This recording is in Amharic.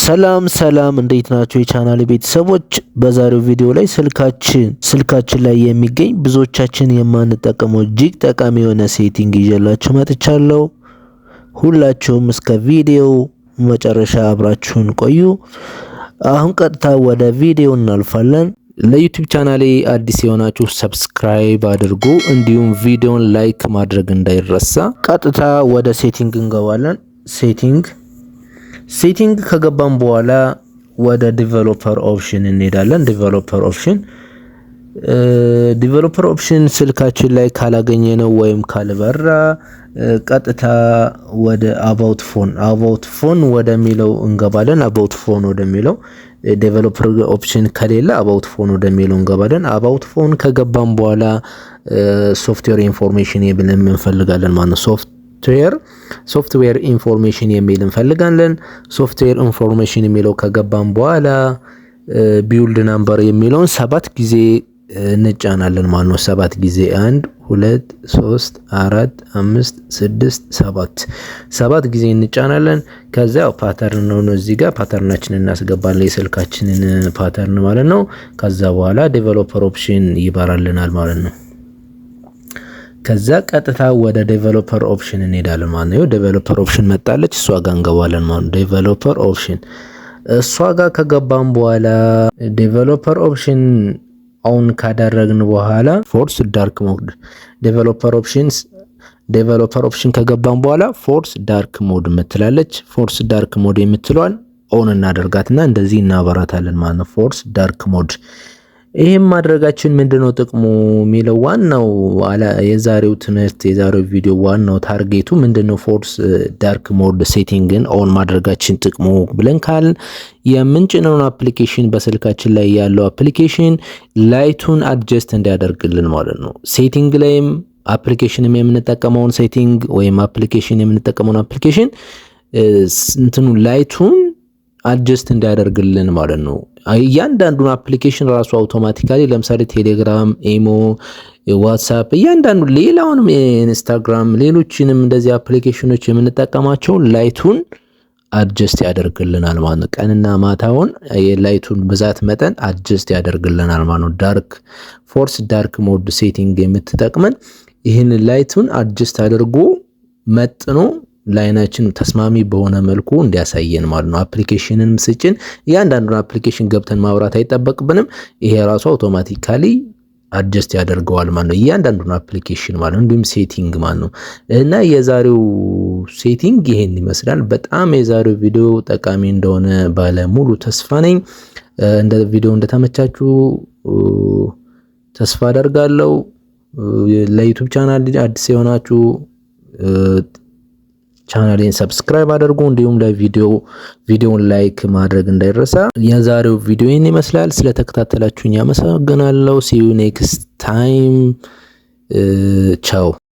ሰላም እንዴት ናችሁ የቻናሌ ቤተሰቦች? በዛሬው ቪዲዮ ላይ ስልካችን ላይ የሚገኝ ብዙዎቻችን የማንጠቀመው እጅግ ጠቃሚ የሆነ ሴቲንግ ይዤላችሁ መጥቻለሁ። ሁላችሁም እስከ ቪዲዮ መጨረሻ አብራችሁን ቆዩ። አሁን ቀጥታ ወደ ቪዲዮ እናልፋለን። ለዩቲዩብ ቻናሌ አዲስ የሆናችሁ ሰብስክራይብ አድርጉ፣ እንዲሁም ቪዲዮን ላይክ ማድረግ እንዳይረሳ። ቀጥታ ወደ ሴቲንግ እንገባለን። ሴቲንግ ከገባን በኋላ ወደ ዲቨሎፐር ኦፕሽን እንሄዳለን። ዲቨሎፐር ኦፕሽን ስልካችን ላይ ካላገኘነው ወይም ካልበራ ቀጥታ ወደ አባውት ፎን ወደሚለው እንገባለን። አባውት ፎን ወደሚለው ዲቨሎፐር ኦፕሽን ከሌለ አባውት ፎን ወደሚለው እንገባለን። አባውት ፎን ከገባን በኋላ ሶፍትዌር ኢንፎርሜሽን ብለን እንፈልጋለን ማለት ነው። ሶፍትዌር ኢንፎርሜሽን የሚል እንፈልጋለን። ሶፍትዌር ኢንፎርሜሽን የሚለው ከገባን በኋላ ቢውልድ ናምበር የሚለውን 7 ጊዜ እንጫናለን ማለት ነው። 7 ጊዜ 1 2 3 4 5 6 7 ጊዜ እንጫናለን። ከዛ ፓተርን ነው እዚህ ጋር ፓተርናችንን እናስገባለን፣ የስልካችንን ፓተርን ማለት ነው። ከዛ በኋላ ዴቨሎፐር ኦፕሽን ይበራልናል ማለት ነው። ከዛ ቀጥታ ወደ ዴቨሎፐር ኦፕሽን እንሄዳለን ማለት ነው። ዴቨሎፐር ኦፕሽን መጣለች፣ እሷ ጋር እንገባለን ማለት ነው። ዴቨሎፐር ኦፕሽን እሷ ጋር ከገባን በኋላ ዴቨሎፐር ኦፕሽን ኦን ካደረግን በኋላ ፎርስ ዳርክ ሞድ ዴቨሎፐር ኦፕሽን ከገባን በኋላ ፎርስ ዳርክ ሞድ ምትላለች። ፎርስ ዳርክ ሞድ የምትለዋል ኦን እናደርጋትና እንደዚህ እናበራታለን ማለት ነው። ፎርስ ዳርክ ሞድ ይሄም ማድረጋችን ምንድነው ጥቅሙ የሚለው ዋናው የዛሬው ትምህርት የዛሬው ቪዲዮ ዋናው ታርጌቱ ምንድነው? ፎርስ ዳርክ ሞድ ሴቲንግን ኦን ማድረጋችን ጥቅሙ ብለን ካልን የምንጭነውን አፕሊኬሽን በስልካችን ላይ ያለው አፕሊኬሽን ላይቱን አድጀስት እንዲያደርግልን ማለት ነው። ሴቲንግ ላይም አፕሊኬሽንም የምንጠቀመውን ሴቲንግ ወይም አፕሊኬሽን የምንጠቀመውን አፕሊኬሽን እንትኑ ላይቱን አድጀስት እንዲያደርግልን ማለት ነው። እያንዳንዱን አፕሊኬሽን ራሱ አውቶማቲካሊ ለምሳሌ ቴሌግራም፣ ኢሞ፣ ዋትስአፕ እያንዳንዱ ሌላውንም ኢንስታግራም ሌሎችንም እንደዚህ አፕሊኬሽኖች የምንጠቀማቸው ላይቱን አድጀስት ያደርግልናል ማለት ነው። ቀንና ማታውን የላይቱን ብዛት መጠን አድጀስት ያደርግልናል ማለት ነው። ፎርስ ዳርክ ሞድ ሴቲንግ የምትጠቅመን ይህን ላይቱን አድጀስት አድርጎ መጥኖ ላይናችን ተስማሚ በሆነ መልኩ እንዲያሳየን ማለት ነው። አፕሊኬሽንን ስጭን እያንዳንዱን አፕሊኬሽን ገብተን ማውራት አይጠበቅብንም። ይሄ ራሱ አውቶማቲካሊ አድጀስት ያደርገዋል ማለት ነው፣ እያንዳንዱን አፕሊኬሽን ማለት ነው። እንዲሁም ሴቲንግ ማለት ነው። እና የዛሬው ሴቲንግ ይሄን ይመስላል። በጣም የዛሬው ቪዲዮ ጠቃሚ እንደሆነ ባለ ሙሉ ተስፋ ነኝ። እንደ ቪዲዮ እንደተመቻችሁ ተስፋ አደርጋለሁ። ለዩቲዩብ ቻናል አዲስ የሆናችሁ ቻናሌን ሰብስክራይብ አድርጉ፣ እንዲሁም ቪዲዮውን ላይክ ማድረግ እንዳይረሳ። የዛሬው ቪዲዮ ይህን ይመስላል። ስለተከታተላችሁኝ አመሰግናለሁ። see you next time። ቻው